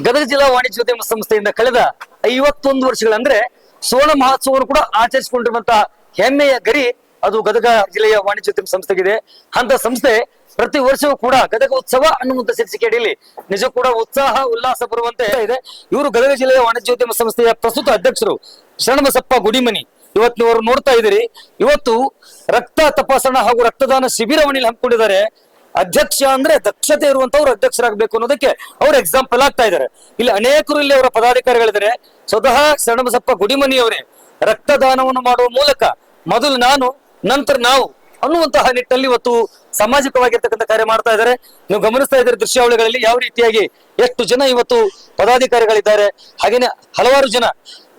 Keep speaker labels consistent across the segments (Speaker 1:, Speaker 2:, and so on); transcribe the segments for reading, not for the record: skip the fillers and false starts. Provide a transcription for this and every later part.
Speaker 1: ಗದಗ ಜಿಲ್ಲಾ ವಾಣಿಜ್ಯೋದ್ಯಮ ಸಂಸ್ಥೆಯಿಂದ ಕಳೆದ 51 ವರ್ಷಗಳ ಅಂದ್ರೆ ಸುವರ್ಣ ಮಹೋತ್ಸವವನ್ನು ಕೂಡ ಆಚರಿಸಿಕೊಂಡಿರುವಂತಹ ಹೆಮ್ಮೆಯ ಗರಿ ಅದು ಗದಗ ಜಿಲ್ಲೆಯ ವಾಣಿಜ್ಯೋದ್ಯಮ ಸಂಸ್ಥೆಗಿದೆ. ಅಂತ ಸಂಸ್ಥೆ ಪ್ರತಿ ವರ್ಷವೂ ಕೂಡ ಗದಗ ಉತ್ಸವ ಅನ್ನುವಂತ ಶೀರ್ಷಿಕೆಯಲ್ಲಿ ನಿಜ ಕೂಡ ಉತ್ಸಾಹ ಉಲ್ಲಾಸ ಬರುವಂತೆ ಇದೆ. ಇವರು ಗದಗ ಜಿಲ್ಲೆಯ ವಾಣಿಜ್ಯೋದ್ಯಮ ಸಂಸ್ಥೆಯ ಪ್ರಸ್ತುತ ಅಧ್ಯಕ್ಷರು ಶರಣಬಸಪ್ಪ ಗುಡಿಮನಿ. ಇವತ್ತು ನೀವು ನೋಡ್ತಾ ಇದ್ದೀರಿ, ಇವತ್ತು ರಕ್ತ ತಪಾಸಣಾ ಹಾಗೂ ರಕ್ತದಾನ ಶಿಬಿರವನ್ನು ಇಲ್ಲಿ ಹಮ್ಮಿಕೊಂಡಿದ್ದಾರೆ. ಅಧ್ಯಕ್ಷ ಅಂದ್ರೆ ದಕ್ಷತೆ ಇರುವಂತವ್ರು ಅಧ್ಯಕ್ಷರಾಗಬೇಕು ಅನ್ನೋದಕ್ಕೆ ಅವ್ರು ಎಕ್ಸಾಂಪಲ್ ಆಗ್ತಾ ಇದ್ದಾರೆ. ಇಲ್ಲಿ ಅನೇಕರು ಇಲ್ಲಿ ಅವರ ಪದಾಧಿಕಾರಿಗಳಿದ್ದಾರೆ. ಸ್ವತಃ ಶರಣಬಸಪ್ಪ ಗುಡಿಮನಿ ಅವರೇ ರಕ್ತದಾನವನ್ನು ಮಾಡುವ ಮೂಲಕ ಮೊದಲು ನಾನು ನಂತರ ನಾವು ಅನ್ನುವಂತಹ ನಿಟ್ಟಿನಲ್ಲಿ ಇವತ್ತು ಸಾಮಾಜಿಕವಾಗಿರ್ತಕ್ಕಂಥ ಕಾರ್ಯ ಮಾಡ್ತಾ ಇದ್ದಾರೆ. ನೀವು ಗಮನಿಸ್ತಾ ಇದ್ದೀರಿ ದೃಶ್ಯಾವಳಿಗಳಲ್ಲಿ ಯಾವ ರೀತಿಯಾಗಿ ಎಷ್ಟು ಜನ ಇವತ್ತು ಪದಾಧಿಕಾರಿಗಳಿದ್ದಾರೆ, ಹಾಗೇನೆ ಹಲವಾರು ಜನ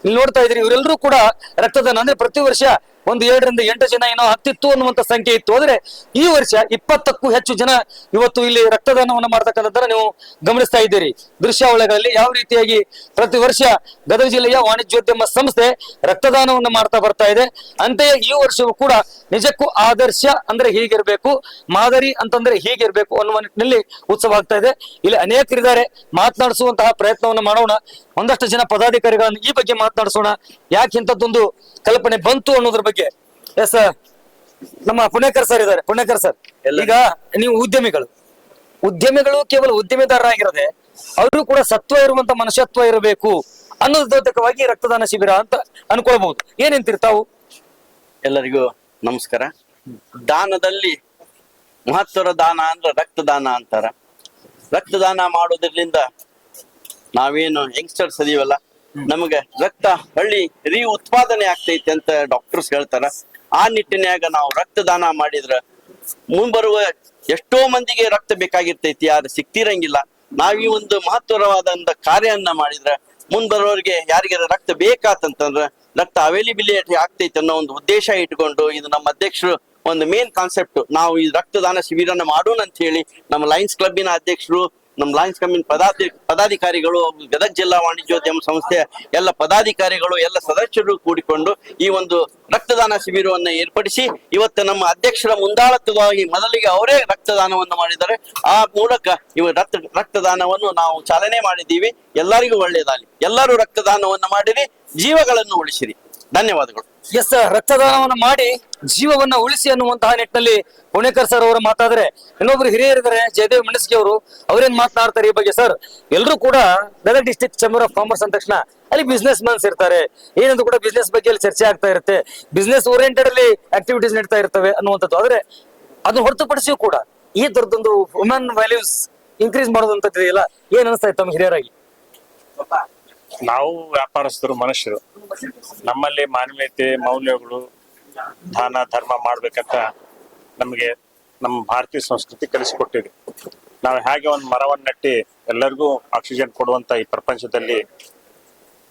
Speaker 1: ಇಲ್ಲಿ ನೋಡ್ತಾ ಇದ್ರಿ. ಇವರೆಲ್ಲರೂ ಕೂಡ ರಕ್ತದಾನ ಅಂದ್ರೆ ಪ್ರತಿ ವರ್ಷ ಒಂದು 7 ರಿಂದ 8 ಜನ ಏನೋ ಹತ್ತಿತ್ತು ಅನ್ನುವಂತ ಸಂಖ್ಯೆ ಇತ್ತು. ಆದ್ರೆ ಈ ವರ್ಷ 20ಕ್ಕೂ ಹೆಚ್ಚು ಜನ ಇವತ್ತು ಇಲ್ಲಿ ರಕ್ತದಾನವನ್ನು ಮಾಡ್ತಕ್ಕಂಥದ್ದನ್ನ ನೀವು ಗಮನಿಸ್ತಾ ಇದ್ದೀರಿ ದೃಶ್ಯಾವಳಿಗಳಲ್ಲಿ ಯಾವ ರೀತಿಯಾಗಿ ಪ್ರತಿ ವರ್ಷ ಗದಗ ಜಿಲ್ಲೆಯ ವಾಣಿಜ್ಯೋದ್ಯಮ ಸಂಸ್ಥೆ ರಕ್ತದಾನವನ್ನು ಮಾಡ್ತಾ ಬರ್ತಾ ಇದೆ. ಅಂತೆಯೇ ಈ ವರ್ಷವೂ ಕೂಡ ನಿಜಕ್ಕೂ ಆದರ್ಶ ಅಂದ್ರೆ ಹೀಗಿರ್ಬೇಕು, ಮಾದರಿ ಅಂತಂದ್ರೆ ಹೀಗಿರ್ಬೇಕು ಅನ್ನುವ ನಿಟ್ಟಿನಲ್ಲಿ ಉತ್ಸವ ಆಗ್ತಾ ಇದೆ. ಇಲ್ಲಿ ಅನೇಕರಿದ್ದಾರೆ, ಮಾತನಾಡಿಸುವಂತಹ ಪ್ರಯತ್ನವನ್ನು ಮಾಡೋಣ. ಒಂದಷ್ಟು ಜನ ಪದಾಧಿಕಾರಿಗಳನ್ನು ಈ ಬಗ್ಗೆ ಮಾತನಾಡಿಸೋಣ, ಯಾಕೆ ಇಂಥದ್ದೊಂದು ಕಲ್ಪನೆ ಬಂತು ಅನ್ನೋದ್ರ ಬಗ್ಗೆ. ಎಸ್ ನಮ್ಮ ಪುಣೇಕರ್ ಸರ್ ಇದ್ದಾರೆ. ಪುಣೇಕರ್ ಸರ್, ಈಗ ನೀವು ಉದ್ಯಮಿಗಳು ಕೇವಲ ಉದ್ಯಮಿದಾರರಾಗಿರದೆ ಅವರು ಕೂಡ ಸತ್ವ ಇರುವಂತ ಮನುಷ್ಯತ್ವ ಇರಬೇಕು ಅನ್ನೋದೋದಕವಾಗಿ ರಕ್ತದಾನ ಶಿಬಿರ ಅಂತ ಅನ್ಕೊಳ್ಬಹುದು. ಏನೆಂತೀರಿ ತಾವು?
Speaker 2: ಎಲ್ಲರಿಗೂ ನಮಸ್ಕಾರ. ದಾನದಲ್ಲಿ ಮಹತ್ವದ ದಾನ ಅಂದ್ರೆ ರಕ್ತದಾನ ಅಂತಾರ. ರಕ್ತದಾನ ಮಾಡೋದ್ರಿಂದ ನಾವೇನು ಯಂಗ್ಸ್ಟರ್ಸ್ ಅದೀವಲ್ಲ, ನಮಗೆ ರಕ್ತ ಹಳ್ಳಿ ಉತ್ಪಾದನೆ ಆಗ್ತೈತೆ ಅಂತ ಡಾಕ್ಟರ್ಸ್ ಹೇಳ್ತಾರ. ಆ ನಿಟ್ಟಿನ್ಯಾಗ ನಾವು ರಕ್ತದಾನ ಮಾಡಿದ್ರ ಮುಂಬರುವ ಎಷ್ಟೋ ಮಂದಿಗೆ ರಕ್ತ ಬೇಕಾಗಿರ್ತೈತಿ, ಆದ್ರೆ ಸಿಕ್ತಿರಂಗಿಲ್ಲ. ನಾವ್ ಈ ಒಂದು ಮಹತ್ವವಾದಂತ ಕಾರ್ಯವನ್ನ ಮಾಡಿದ್ರ ಮುಂಬರೋರಿಗೆ ಯಾರಿಗಾರ ರಕ್ತ ಬೇಕಾತಂತಂದ್ರ ರಕ್ತ ಅವೈಲಿಬಿಲಿಟಿ ಆಗ್ತೈತಿ ಅನ್ನೋ ಒಂದು ಉದ್ದೇಶ ಇಟ್ಕೊಂಡು ಇದು ನಮ್ಮ ಅಧ್ಯಕ್ಷರು ಒಂದು ಮೇನ್ ಕಾನ್ಸೆಪ್ಟ್. ನಾವು ಈ ರಕ್ತದಾನ ಶಿಬಿರನ ಮಾಡೋಣ ಅಂತ ಹೇಳಿ ನಮ್ಮ ಲಯನ್ಸ್ ಕ್ಲಬ್ಬಿನ ಅಧ್ಯಕ್ಷರು, ನಮ್ಮ ಲಯನ್ಸ್ ಕ್ಲಬ್ಬಿನ ಪದಾಧಿಕಾರಿಗಳು, ಗದಗ ಜಿಲ್ಲಾ ವಾಣಿಜ್ಯೋದ್ಯಮ ಸಂಸ್ಥೆಯ ಎಲ್ಲ ಪದಾಧಿಕಾರಿಗಳು, ಎಲ್ಲ ಸದಸ್ಯರು ಕೂಡಿಕೊಂಡು ಈ ಒಂದು ರಕ್ತದಾನ ಶಿಬಿರವನ್ನು ಏರ್ಪಡಿಸಿ ಇವತ್ತು ನಮ್ಮ ಅಧ್ಯಕ್ಷರ ಮುಂದಾಳತ್ವವಾಗಿ ಮೊದಲಿಗೆ ಅವರೇ ರಕ್ತದಾನವನ್ನು ಮಾಡಿದ್ದಾರೆ. ಆ ಮೂಲಕ ಇವ ರಕ್ತದಾನವನ್ನು ನಾವು ಚಾಲನೆ ಮಾಡಿದ್ದೀವಿ. ಎಲ್ಲರಿಗೂ ಒಳ್ಳೆಯದಾಗಲಿ. ಎಲ್ಲರೂ ರಕ್ತದಾನವನ್ನು ಮಾಡಿರಿ, ಜೀವಗಳನ್ನು ಉಳಿಸಿರಿ. ಧನ್ಯವಾದಗಳು.
Speaker 1: ಎಸ್, ರಕ್ತದಾನವನ್ನು ಮಾಡಿ ಜೀವವನ್ನ ಉಳಿಸಿ ಅನ್ನುವಂತಹ ನಿಟ್ಟಿನಲ್ಲಿ ಪುಣೇಕರ್ ಸರ್ ಅವರು ಮಾತಾದ್ರೆ, ಇನ್ನೊಬ್ರು ಹಿರಿಯರಿದ್ದಾರೆ ಜಯದೇವ್ ಮೆಣಸ್ಕಿ ಅವರು, ಅವ್ರೇನ್ ಮಾತನಾಡ್ತಾರೆ ಈ ಬಗ್ಗೆ? ಸರ್, ಎಲ್ಲರೂ ಕೂಡ Gadag district chamber of commerce ಅಂದ ತಕ್ಷಣ ಅಲ್ಲಿ ಬಿಸ್ನೆಸ್ ಮನ್ಸ್ ಇರ್ತಾರೆ, ಏನಂದ್ರೂ ಕೂಡ ಬಿಸ್ನೆಸ್ ಬಗ್ಗೆ ಅಲ್ಲಿ ಚರ್ಚೆ ಆಗ್ತಾ ಇರುತ್ತೆ, ಬಿಸ್ನೆಸ್ ಓರಿಯೆಂಟೆಡ್ ಅಲ್ಲಿ ಆಕ್ಟಿವಿಟೀಸ್ ನಡೀತಾ ಇರ್ತವೆ ಅನ್ನುವಂಥದ್ದು. ಆದ್ರೆ ಅದನ್ನ ಹೊರತುಪಡಿಸಿಯೂ ಕೂಡ ಈ ತರದೊಂದು ವುಮೆನ್ ವ್ಯಾಲ್ಯೂಸ್ ಇನ್ಕ್ರೀಸ್ ಮಾಡೋದಂತದ್ದು ಇಲ್ಲ. ಏನ್ ಅನಿಸ್ತಾ ಇತ್ತು ತಮ್ಮ ಹಿರಿಯರಾಗಿ?
Speaker 3: ನಾವು ವ್ಯಾಪಾರಸ್ಥರು, ಮನುಷ್ಯರು, ನಮ್ಮಲ್ಲಿ ಮಾನವೀಯತೆ ಮೌಲ್ಯಗಳು, ದಾನ ಧರ್ಮ ಮಾಡ್ಬೇಕಂತ ನಮಗೆ ನಮ್ಮ ಭಾರತೀಯ ಸಂಸ್ಕೃತಿ ಕಲಿಸಿಕೊಟ್ಟಿದೆ. ನಾವು ಹೇಗೆ ಒಂದು ಮರವನ್ನು ನೆಟ್ಟಿ ಎಲ್ಲರಿಗೂ ಆಕ್ಸಿಜನ್ ಕೊಡುವಂತ ಈ ಪ್ರಪಂಚದಲ್ಲಿ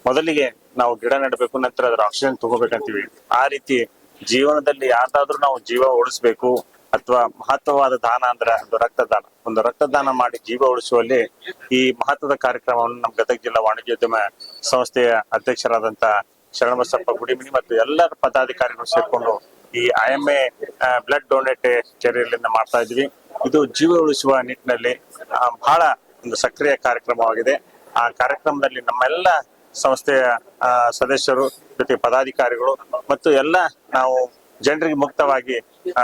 Speaker 3: ಮೊದಲಿಗೆ ನಾವು ಗಿಡ ನೆಡಬೇಕು, ನಂತರ ಅದರ ಆಕ್ಸಿಜನ್ ತಗೋಬೇಕಂತೀವಿ. ಆ ರೀತಿ ಜೀವನದಲ್ಲಿ ಯಾವ್ದಾದ್ರು ನಾವು ಜೀವ ಉಳಿಸ್ಬೇಕು ಅಥವಾ ಮಹತ್ವವಾದ ದಾನ ಅಂದ್ರೆ ಅದು ರಕ್ತದಾನ. ಒಂದು ರಕ್ತದಾನ ಮಾಡಿ ಜೀವ ಉಳಿಸುವಲ್ಲಿ ಈ ಮಹತ್ವದ ಕಾರ್ಯಕ್ರಮವನ್ನು ನಮ್ಮ ಗದಗ ಜಿಲ್ಲಾ ವಾಣಿಜ್ಯೋದ್ಯಮ ಸಂಸ್ಥೆಯ ಅಧ್ಯಕ್ಷರಾದಂತ ಶರಣಬಸಪ್ಪ ಗುಡಿಮನಿ ಮತ್ತು ಎಲ್ಲರ ಪದಾಧಿಕಾರಿಗಳು ಸೇರ್ಕೊಂಡು ಈ IMA ಬ್ಲಡ್ ಡೊನೇಟ್ ಚರ್ಯೆಯಿಂದ ಮಾಡ್ತಾ ಇದ್ವಿ. ಇದು ಜೀವ ಉಳಿಸುವ ನಿಟ್ಟಿನಲ್ಲಿ ಬಹಳ ಒಂದು ಸಕ್ರಿಯ ಕಾರ್ಯಕ್ರಮವಾಗಿದೆ. ಆ ಕಾರ್ಯಕ್ರಮದಲ್ಲಿ ನಮ್ಮೆಲ್ಲ ಸಂಸ್ಥೆಯ ಸದಸ್ಯರು ಜೊತೆ ಪದಾಧಿಕಾರಿಗಳು ಮತ್ತು ಎಲ್ಲ ನಾವು ಜನರಿಗೆ ಮುಕ್ತವಾಗಿ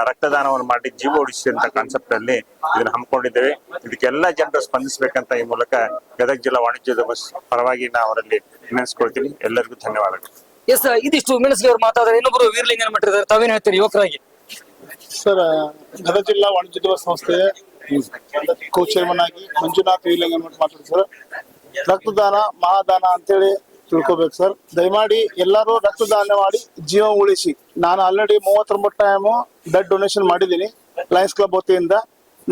Speaker 3: ರಕ್ತದಾನವನ್ನು ಮಾಡಿ ಜೀವ ಉಳಿಸಿ ಅಂತ ಕಾನ್ಸೆಪ್ಟ್ ಅಲ್ಲಿ ಇದನ್ನ ಹಮ್ಮಿಕೊಂಡಿದ್ದೇವೆ. ಇದಕ್ಕೆಲ್ಲ ಜನರು ಸ್ಪಂದಿಸಬೇಕಂತ ಈ ಮೂಲಕ ಗದಗ ಜಿಲ್ಲಾ ವಾಣಿಜ್ಯೋದ್ಯಮ ಪರವಾಗಿ ನಾ ಅವರಲ್ಲಿ ವಿನಂತಿಸ್ಕೊಳ್ತೀನಿ. ಎಲ್ಲರಿಗೂ ಧನ್ಯವಾದಗಳು.
Speaker 1: ಎಸ್, ಇದಿಷ್ಟು ಮೆಣಸ್ಗೆ ಅವ್ರು ಮಾತಾಡಿದ್ರೆ ಇನ್ನೊಬ್ರು ವೀರಲಿಂಗನ ಮಟ್ಟಿದ್ದಾರೆ. ತಾವೇನ್ ಹೇಳ್ತೀರಿ ಯುವಕರಾಗಿ?
Speaker 4: ಸರ್, ಗದಗ ಜಿಲ್ಲಾ ವಾಣಿಜ್ಯೋದ್ಯಮ ಸಂಸ್ಥೆಯ ಕೋ ಚೇರ್ಮನ್ ಆಗಿ ಮಂಜುನಾಥ್ ವೀರಲಿಂಗನ ಮಠ ಮಾತಾಡ್ತಾರೆ. ಸರ್, ರಕ್ತದಾನ ಮಹಾದಾನ ಅಂತೇಳಿ ತಿಳ್ಕೊಬೇಕು ಸರ್. ದಯಮಾಡಿ ಎಲ್ಲರೂ ರಕ್ತದಾನ ಮಾಡಿ ಜೀವ ಉಳಿಸಿ. ನಾನು ಆಲ್ರೆಡಿ 39 ಟೈಮ್ ಬ್ಲಡ್ ಡೊನೇಷನ್ ಮಾಡಿದ್ದೀನಿ ಲಯನ್ಸ್ ಕ್ಲಬ್ ವತಿಯಿಂದ.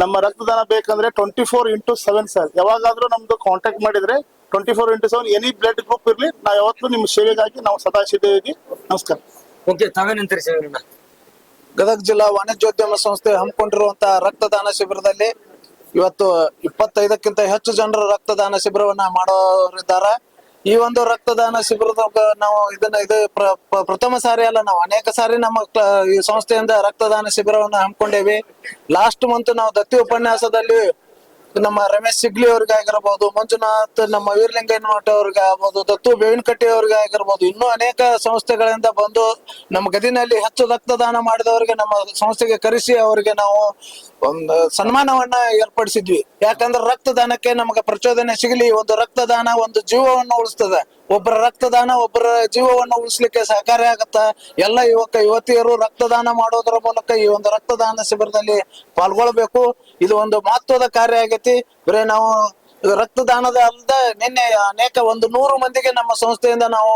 Speaker 4: ನಮ್ಮ ರಕ್ತದಾನ ಬೇಕಂದ್ರೆ 24x7 ಸರ್. ಯಾವಾಗಾದ್ರೂ ನಮ್ದು ಕಾಂಟ್ಯಾಕ್ಟ್ ಮಾಡಿದ್ರೆ 24x7 ಎನಿ ಬ್ಲಡ್ ಗ್ರೂಪ್ ಇರ್ಲಿ, ನಾವು ಯಾವತ್ತೂ ನಿಮ್ಮ ಸೇವೆಗಾಗಿ ನಾವು ಸದಾ ಸಿದ್ಧವಾಗಿ. ನಮಸ್ಕಾರ.
Speaker 1: Okay, ತಾವೇನಂತೀರಿ sir?
Speaker 5: ಗದಗ ಜಿಲ್ಲಾ ವಾಣಿಜ್ಯೋದ್ಯಮ ಸಂಸ್ಥೆ ಹಮ್ಮಿಕೊಂಡಿರುವಂತಹ ರಕ್ತದಾನ ಶಿಬಿರದಲ್ಲಿ ಇವತ್ತು 25ಕ್ಕಿಂತ ಹೆಚ್ಚು ಜನರು ರಕ್ತದಾನ ಶಿಬಿರವನ್ನ ಮಾಡೋರಿದ್ದಾರೆ. ಈ ಒಂದು ರಕ್ತದಾನ ಶಿಬಿರದಾಗ ನಾವು ಇದು ಪ್ರಥಮ ಸಾರಿ ಅಲ್ಲ, ನಾವು ಅನೇಕ ಸಾರಿ ನಮ್ಮ ಈ ಸಂಸ್ಥೆಯಿಂದ ರಕ್ತದಾನ ಶಿಬಿರವನ್ನ ಹಮ್ಮಿಕೊಂಡೇವಿ. ಲಾಸ್ಟ್ ಮಂತ್ ನಾವು ದತ್ತಿ ಉಪನ್ಯಾಸದಲ್ಲಿ ನಮ್ಮ ರಮೇಶ್ ಸಿಗ್ಲಿ ಅವ್ರಿಗೆ ಆಗಿರ್ಬೋದು, ಮಂಜುನಾಥ್ ನಮ್ಮ ವೀರಲಿಂಗಯ್ಯನಮಠ ಅವ್ರಿಗೆ ಆಗ್ಬೋದು, ದತ್ತು ಬೇವಿನಕಟ್ಟಿ ಅವ್ರಿಗೆ ಆಗಿರ್ಬೋದು, ಇನ್ನೂ ಅನೇಕ ಸಂಸ್ಥೆಗಳಿಂದ ಬಂದು ನಮ್ಮ ಗದಿನಲ್ಲಿ ಹೆಚ್ಚು ರಕ್ತದಾನ ಮಾಡಿದವರಿಗೆ ನಮ್ಮ ಸಂಸ್ಥೆಗೆ ಕರೆಸಿ ಅವರಿಗೆ ನಾವು ಒಂದು ಸನ್ಮಾನವನ್ನ ಏರ್ಪಡಿಸಿದ್ವಿ. ಯಾಕಂದ್ರೆ ರಕ್ತದಾನಕ್ಕೆ ನಮಗೆ ಪ್ರಚೋದನೆ ಸಿಗಲಿ. ಒಂದು ರಕ್ತದಾನ ಒಂದು ಜೀವವನ್ನು ಉಳಿಸ್ತದೆ. ಒಬ್ಬರ ರಕ್ತದಾನ ಒಬ್ಬರ ಜೀವವನ್ನು ಉಳಿಸ್ಲಿಕ್ಕೆ ಸಹಕಾರಿ ಆಗತ್ತ. ಎಲ್ಲ ಯುವತಿಯರು ರಕ್ತದಾನ ಮಾಡೋದರ ಮೂಲಕ ಈ ಒಂದು ರಕ್ತದಾನ ಶಿಬಿರದಲ್ಲಿ ಪಾಲ್ಗೊಳ್ಬೇಕು. ಇದು ಒಂದು ಮಹತ್ವದ ಕಾರ್ಯ ಆಗೈತಿ. ಬರೇ ನಾವು ರಕ್ತದಾನದ ಅಲ್ಲದೆ ನಿನ್ನೆ ಅನೇಕ 100 ಮಂದಿಗೆ ನಮ್ಮ ಸಂಸ್ಥೆಯಿಂದ ನಾವು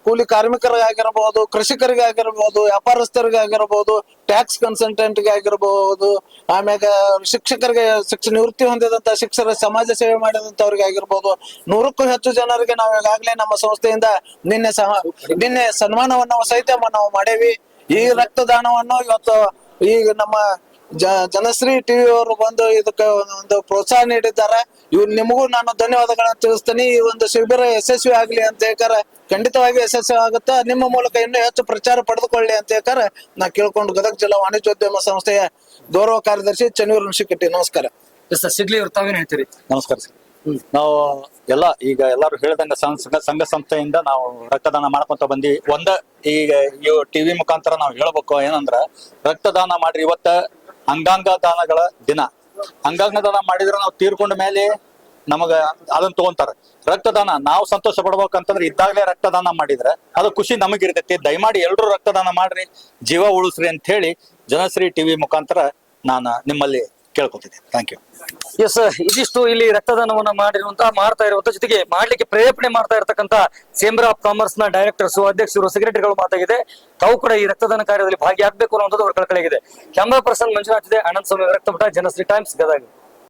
Speaker 5: ಕೂಲಿ ಕಾರ್ಮಿಕರಿಗಾಗಿರ್ಬಹುದು, ಕೃಷಿಕರಿಗಾಗಿರ್ಬಹುದು, ವ್ಯಾಪಾರಸ್ಥರಿಗಾಗಿರ್ಬಹುದು, ಟ್ಯಾಕ್ಸ್ ಕನ್ಸಲ್ಟೆಂಟ್ಗೆ ಆಗಿರ್ಬಹುದು, ಆಮ್ಯಾಗ ಶಿಕ್ಷಕರಿಗೆ ನಿವೃತ್ತಿ ಹೊಂದಿದಂತ ಶಿಕ್ಷಕರ ಸಮಾಜ ಸೇವೆ ಮಾಡಿದಂತವ್ರಿಗೆ ಆಗಿರ್ಬೋದು, 100ಕ್ಕೂ ಹೆಚ್ಚು ಜನರಿಗೆ ನಾವು ಈಗಾಗಲೇ ನಮ್ಮ ಸಂಸ್ಥೆಯಿಂದ ನಿನ್ನೆ ಸನ್ಮಾನವನ್ನು ಸಹಿತ ನಾವು ಮಾಡೇವಿ. ಈ ರಕ್ತದಾನವನ್ನು ಇವತ್ತು ಈಗ ನಮ್ಮ ಜನಶ್ರೀ ಟಿವಿ ಅವರು ಬಂದು ಇದಕ್ಕೆ ಒಂದು ಪ್ರೋತ್ಸಾಹ ನೀಡಿದ್ದಾರೆ. ನಿಮಗೂ ನಾನು ಧನ್ಯವಾದಗಳನ್ನ ತಿಳಿಸ್ತೀನಿ. ಈ ಒಂದು ಶಿಬಿರ ಯಶಸ್ವಿ ಆಗ್ಲಿ ಅಂತ ಹೇಳ್ತಾರೆ. ಖಂಡಿತವಾಗಿ ಯಶಸ್ವಿ ಆಗುತ್ತೆ. ನಿಮ್ಮ ಮೂಲಕ ಇನ್ನೂ ಹೆಚ್ಚು ಪ್ರಚಾರ ಪಡೆದುಕೊಳ್ಳಿ ಅಂತ ಹೇಳ್ತಾರೆ. ನಾ ಕೇಳ್ಕೊಂಡು ಗದಗ ಜಿಲ್ಲಾ ವಾಣಿಜ್ಯೋದ್ಯಮ ಸಂಸ್ಥೆಯ ಗೌರವ ಕಾರ್ಯದರ್ಶಿ ಚನ್ನವೀರ ಹುಣಸಿಕಟ್ಟಿ. ನಮಸ್ಕಾರ.
Speaker 1: ಸಿಗ್ಲಿ ಅವ್ರು ತಾವೇನ್ ಹೇಳ್ತೀರಿ?
Speaker 6: ನಮಸ್ಕಾರ ಸರ್. ನಾವು ಈಗ ಎಲ್ಲರೂ ಹೇಳಿದಂಗ ಸಂಘ ಸಂಸ್ಥೆಯಿಂದ ನಾವು ರಕ್ತದಾನ ಮಾಡ್ಕೊಂತ ಬಂದಿ. ಈಗ ಟಿವಿ ಮುಖಾಂತರ ನಾವು ಹೇಳ್ಬೇಕು ಏನಂದ್ರ, ರಕ್ತದಾನ ಮಾಡ್ರಿ. ಇವತ್ತ ಅಂಗಾಂಗ ದಾನಗಳ ದಿನ. ಅಂಗಾಂಗ ದಾನ ಮಾಡಿದ್ರೆ ನಾವು ತೀರ್ಕೊಂಡ ಮೇಲೆ ನಮಗ ಅದನ್ನ ತಗೊಂತಾರ. ರಕ್ತದಾನ ನಾವು ಸಂತೋಷ ಪಡ್ಬೇಕಂತಂದ್ರೆ ಇದ್ದಾಗಲೇ ರಕ್ತದಾನ ಮಾಡಿದ್ರೆ ಅದು ಖುಷಿ ನಮಗಿರ್ತೈತಿ. ದಯಮಾಡಿ ಎಲ್ರು ರಕ್ತದಾನ ಮಾಡ್ರಿ, ಜೀವ ಉಳಿಸ್ರಿ ಅಂತ ಹೇಳಿ ಜನಶ್ರೀ ಟಿವಿ ಮುಖಾಂತರ ನಾನು ನಿಮ್ಮಲ್ಲಿ ಕೇಳ್ಕೊತಿದ್ದೆ. Thank you.
Speaker 1: ಎಸ್, ಇದಿಷ್ಟು ಇಲ್ಲಿ ರಕ್ತದಾನವನ್ನ ಮಾಡ್ತಾ ಇರುವಂತ ಜೊತೆಗೆ ಮಾಡ್ಲಿಕ್ಕೆ ಪ್ರೇರೇಪಣೆ ಮಾಡ್ತಾ ಇರತಕ್ಕಂತ ಚೇಂಬರ್ ಆಫ್ ಕಾಮರ್ಸ್ ನ ಡೈರೆಕ್ಟರ್ಸ್, ಅಧ್ಯಕ್ಷರು, ಸೆಕ್ರೆಟರಿಗಳು ಮಾತಾಗಿದೆ. ತಾವು ಕೂಡ ಈ ರಕ್ತದಾನ ಕಾರ್ಯದಲ್ಲಿ ಭಾಗಿಯಾಗಬೇಕು ಅನ್ನೋದು ಅವರ ಕಳಕಳಿಯಾಗಿದೆ. ಕ್ಯಾಮರಾ ಪರ್ಸನ್ ಮಂಜುನಾಥ್ ಇದೆ, ಆನಂದ್ ಸ್ವಾಮಿ ರಕ್ತಪಟ, ಜನಶ್ರೀ ಟೈಮ್ಸ್, ಗದಗ.